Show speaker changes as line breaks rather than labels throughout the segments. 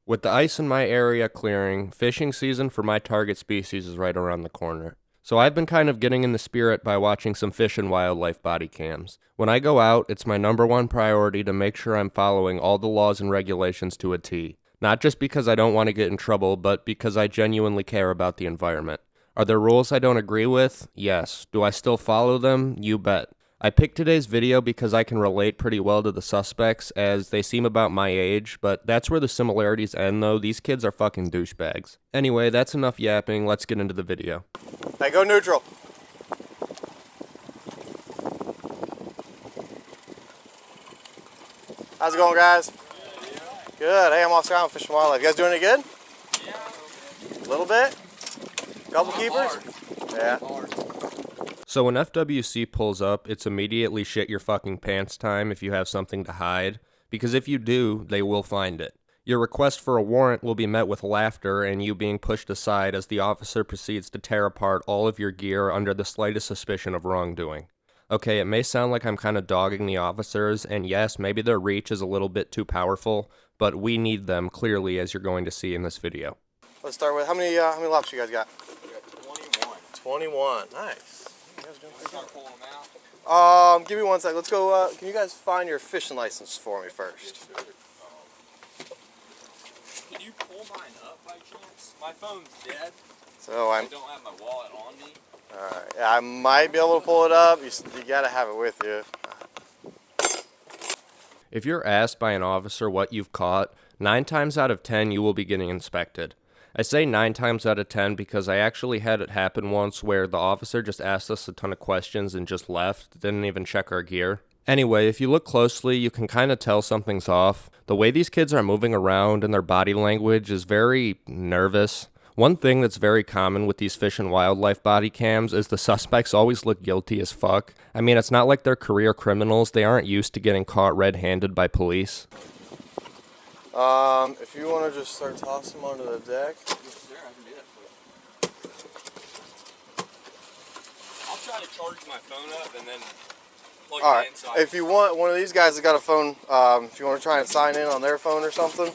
With the ice in my area clearing, fishing season for my target species is right around the corner. So I've been kind of getting in the spirit by watching some fish and wildlife body cams. When I go out, it's my #1 priority to make sure I'm following all the laws and regulations to a T. Not just because I don't want to get in trouble, but because I genuinely care about the environment. Are there rules I don't agree with? Yes. Do I still follow them? You bet. I picked today's video because I can relate pretty well to the suspects, as they seem about my age, but that's where the similarities end though. These kids are fucking douchebags. Anyway, that's enough yapping, let's get into the video.
Hey, go neutral. How's it going, guys? Good. Hey, I'm off Sky Fish and Wildlife. You guys doing it good? Yeah. A little bit? Couple keepers? Yeah.
So when FWC pulls up, it's immediately shit your fucking pants time if you have something to hide, because if you do, they will find it. Your request for a warrant will be met with laughter and you being pushed aside as the officer proceeds to tear apart all of your gear under the slightest suspicion of wrongdoing. Okay, it may sound like I'm kind of dogging the officers, and yes, maybe their reach is a little bit too powerful, but we need them clearly, as you're going to see in this video.
Let's start with, how many lobsters you guys got?
We got 21.
21. Nice. You guys doing pretty
Start pulling them out.
good. Give me one sec. Let's go, can you guys find your fishing license for me first?
Can you pull mine up by chance? My phone's dead.
So
I don't have my wallet on me.
Alright, yeah, I might be able to pull it up. You gotta have it with you.
If you're asked by an officer what you've caught, 9 times out of 10 you will be getting inspected. I say 9 times out of 10 because I actually had it happen once where the officer just asked us a ton of questions and just left, didn't even check our gear. Anyway, if you look closely, you can kind of tell something's off. The way these kids are moving around and their body language is very nervous. One thing that's very common with these fish and wildlife body cams is the suspects always look guilty as fuck. I mean, it's not like they're career criminals. They aren't used to getting caught red-handed by police.
If you want to just start tossing them onto the deck.
Yes, sir, I can do that for you. I'll try to charge my phone up and then plug it in. So
If you want, one of these guys has got a phone, if you want to try and sign in on their phone or something,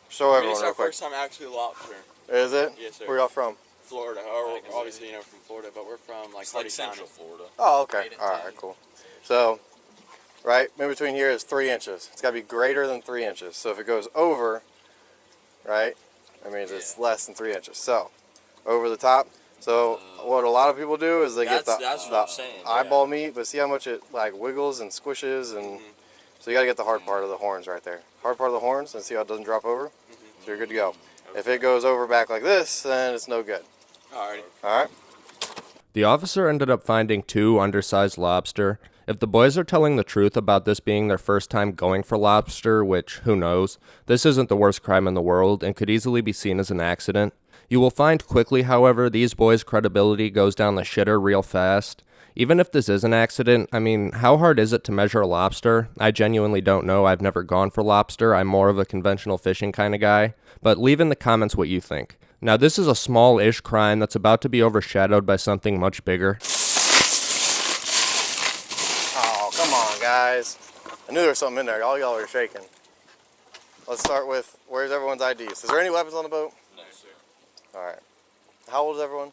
show everyone
It's
real
our
quick.
first time actually lobster.
Is it?
Yes, sir.
Where y'all from?
Florida. Or obviously, from Florida, but we're from like Central Florida.
Oh, okay. Alright, cool. So, right in between here is 3 inches. It's got to be greater than 3 inches. So if it goes over, right, that means it's less than 3 inches. So, over the top. So what a lot of people do is they get the
that's what I'm saying,
eyeball meat, but see how much it like wiggles and squishes, and so you got to get the hard part of the horns right there. Hard part of the horns, and see how it doesn't drop over. So you're good to go. Okay. If it goes over back like this, then it's no good.
Alrighty.
All right.
The officer ended up finding 2 undersized lobster. If the boys are telling the truth about this being their first time going for lobster, which, who knows, this isn't the worst crime in the world and could easily be seen as an accident. You will find quickly, however, these boys' credibility goes down the shitter real fast. Even if this is an accident, I mean, how hard is it to measure a lobster? I genuinely don't know. I've never gone for lobster. I'm more of a conventional fishing kind of guy. But leave in the comments what you think. Now, this is a small-ish crime that's about to be overshadowed by something much bigger.
Oh, come on, guys. I knew there was something in there. All y'all are shaking. Let's start with, where's everyone's IDs? Is there any weapons on the boat?
No, sir.
All right. How old is everyone?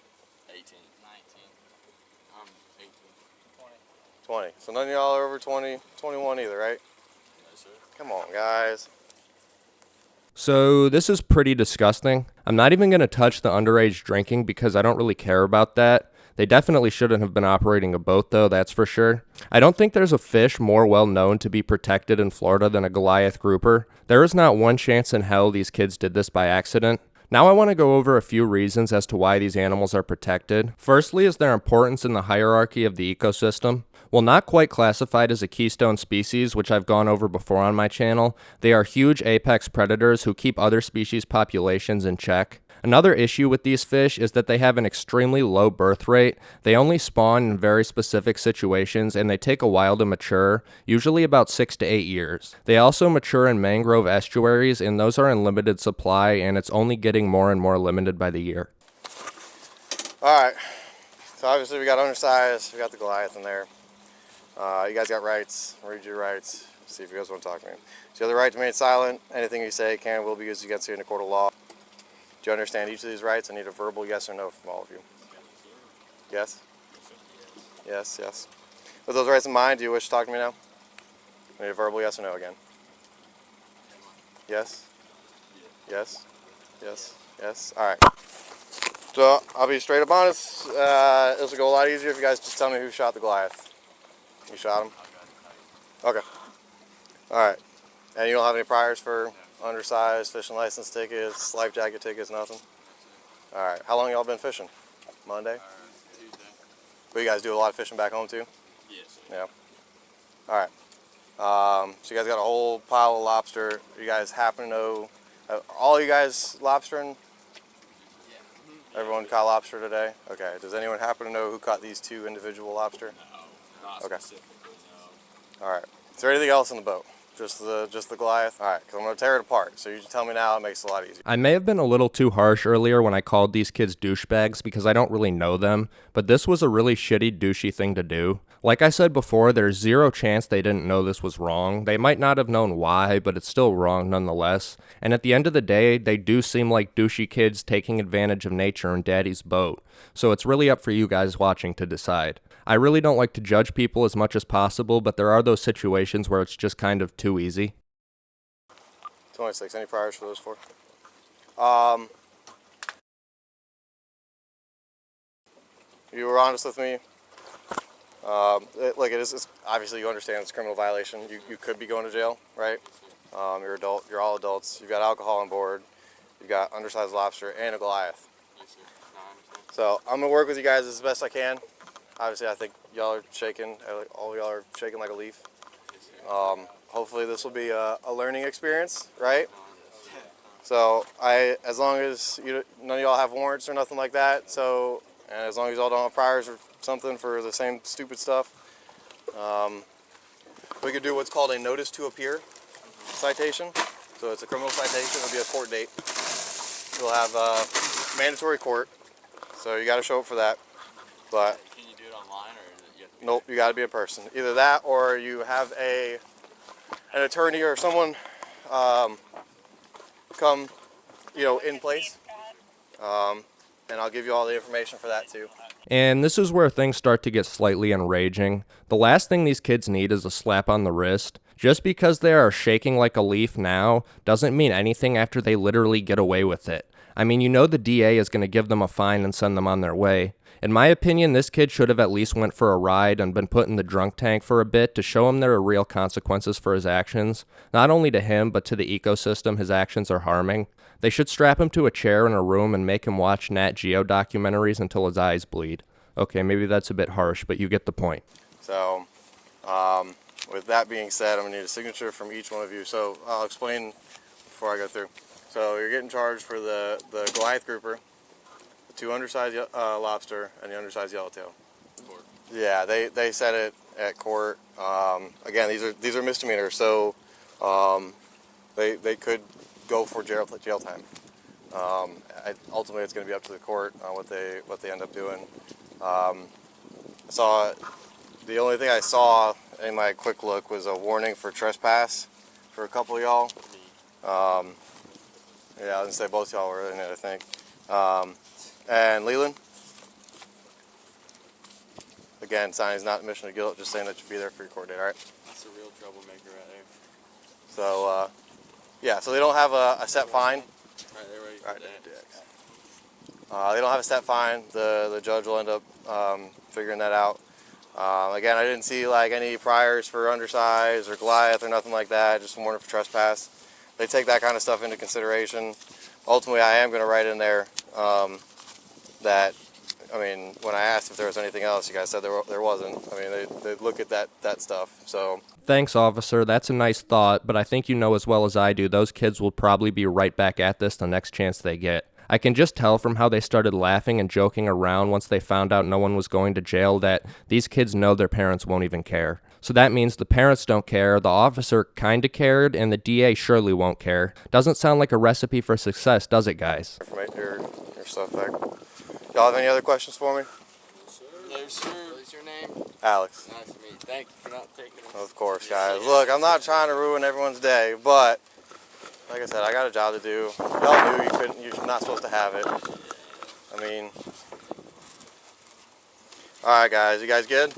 18. 19. I'm 18.
20. So none of y'all are over 20, 21 either, right?
No, sir.
Come on, guys.
So this is pretty disgusting. I'm not even going to touch the underage drinking because I don't really care about that. They definitely shouldn't have been operating a boat though, that's for sure. I don't think there's a fish more well known to be protected in Florida than a Goliath grouper. There is not one chance in hell these kids did this by accident. Now I want to go over a few reasons as to why these animals are protected. Firstly is their importance in the hierarchy of the ecosystem. While not quite classified as a keystone species, which I've gone over before on my channel, they are huge apex predators who keep other species' populations in check. Another issue with these fish is that they have an extremely low birth rate. They only spawn in very specific situations and they take a while to mature, usually about 6 to 8 years. They also mature in mangrove estuaries and those are in limited supply and it's only getting more and more limited by the year.
All right. So obviously we got undersized, we got the Goliath in there. You guys got rights, read your rights. See if you guys want to talk to me. So you have the right to remain silent. Anything you say can and will be used against you in a court of law. Do you understand each of these rights? I need a verbal yes or no from all of you. Yes? Yes, yes. With those rights in mind, do you wish to talk to me now? I need a verbal yes or no again. Yes? Yes? Yes? Yes? Alright. So, I'll be straight up honest. This will go a lot easier if you guys just tell me who shot the Goliath. You shot him? Okay. Alright. And you don't have any priors for undersized fishing license tickets, life jacket tickets, nothing? Alright. How long y'all been fishing? Monday?
Tuesday.
But you guys do a lot of fishing back home too?
Yes.
Yeah. Alright. So you guys got a whole pile of lobster. You guys happen to know, all you guys lobstering?
Yeah.
Everyone caught lobster today? Okay. Does anyone happen to know who caught these two individual lobster?
No, not
Okay.
specifically, no.
Alright. Is there anything else in the boat? Just the Goliath? Alright, because I'm going to tear it apart. So you just tell me now, it makes it a lot easier.
I may have been a little too harsh earlier when I called these kids douchebags because I don't really know them, but this was a really shitty, douchey thing to do. Like I said before, there's zero chance they didn't know this was wrong. They might not have known why, but it's still wrong nonetheless. And at the end of the day, they do seem like douchey kids taking advantage of nature and daddy's boat. So it's really up for you guys watching to decide. I really don't like to judge people as much as possible, but there are those situations where it's just kind of too easy.
26. Any priors for those four? You were honest with me. Look, it's obviously you understand it's a criminal violation. You could be going to jail, right? You're adult. You're all adults. You've got alcohol on board. You've got undersized lobster and a Goliath.
Yes, sir. No, I understand.
So I'm gonna work with you guys as best I can. Obviously, I think y'all are shaking. All y'all are shaking like a leaf.
Yes, sir.
Hopefully, this will be a learning experience, right?
Yeah.
So as long as none of y'all have warrants or nothing like that, so, and as long as y'all don't have priors or something for the same stupid stuff, we could do what's called a notice to appear citation. So it's a criminal citation. It'll be a court date. You'll have mandatory court, so you got to show up for that. But
Can you do it online, or is it you have to be
nope, you got to be a person. Either that, or you have an attorney or someone come, in place. And I'll give you all the information for that too.
And this is where things start to get slightly enraging. The last thing these kids need is a slap on the wrist. Just because they are shaking like a leaf now doesn't mean anything after they literally get away with it. I mean, the DA is going to give them a fine and send them on their way. In my opinion, this kid should have at least went for a ride and been put in the drunk tank for a bit to show him there are real consequences for his actions. Not only to him, but to the ecosystem his actions are harming. They should strap him to a chair in a room and make him watch Nat Geo documentaries until his eyes bleed. Okay, maybe that's a bit harsh, but you get the point.
So, with that being said, I'm going to need a signature from each one of you. So, I'll explain before I go through. So, you're getting charged for the Goliath grouper, the two undersized lobster, and the undersized yellowtail.
court?
Yeah, they said it at court. Again, these are misdemeanors, so they could go for jail time. Ultimately, it's going to be up to the court on what they end up doing. The only thing I saw in my quick look was a warning for trespass for a couple of y'all. Yeah, I didn't say both y'all were in it, I think. And Leland, again, signing's not admission of guilt, just saying that you'll be there for your court date, all right?
That's a real troublemaker right there.
So, yeah, so they don't have a set fine.
Right there, ready for
All right,
that.
they don't have a set fine. The judge will end up figuring that out. Again, I didn't see like any priors for undersize or Goliath or nothing like that, just a warning for trespass. They take that kind of stuff into consideration. Ultimately, I am going to write in there that, when I asked if there was anything else, you guys said there wasn't. They look at that stuff, so.
Thanks, officer. That's a nice thought, but I think you know as well as I do, those kids will probably be right back at this the next chance they get. I can just tell from how they started laughing and joking around once they found out no one was going to jail that these kids know their parents won't even care. So that means the parents don't care, the officer kinda cared, and the DA surely won't care. Doesn't sound like a recipe for success, does it, guys?
Your stuff back. Y'all have any other questions for me?
No, sir. What's your name?
Alex.
Nice to meet you. Thank you for not taking us.
Of course, guys. Look, I'm not trying to ruin everyone's day, but like I said, I got a job to do. Y'all knew you're not supposed to have it. I mean, all right, guys. You guys good?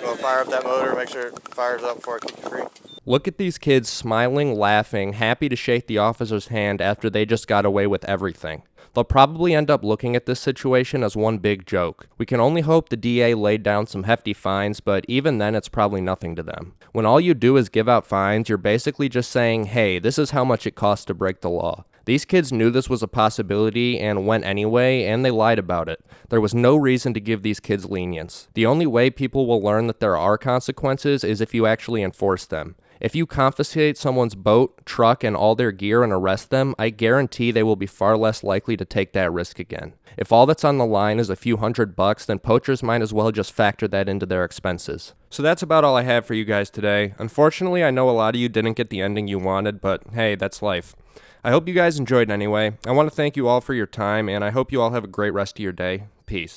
Go fire up that motor. Make sure it fires up before I kick you free.
Look at these kids smiling, laughing, happy to shake the officer's hand after they just got away with everything. They'll probably end up looking at this situation as one big joke. We can only hope the DA laid down some hefty fines, but even then it's probably nothing to them. When all you do is give out fines, you're basically just saying, hey, this is how much it costs to break the law. These kids knew this was a possibility and went anyway, and they lied about it. There was no reason to give these kids lenience. The only way people will learn that there are consequences is if you actually enforce them. If you confiscate someone's boat, truck, and all their gear and arrest them, I guarantee they will be far less likely to take that risk again. If all that's on the line is a few $100, then poachers might as well just factor that into their expenses. So that's about all I have for you guys today. Unfortunately, I know a lot of you didn't get the ending you wanted, but hey, that's life. I hope you guys enjoyed anyway. I want to thank you all for your time, and I hope you all have a great rest of your day. Peace.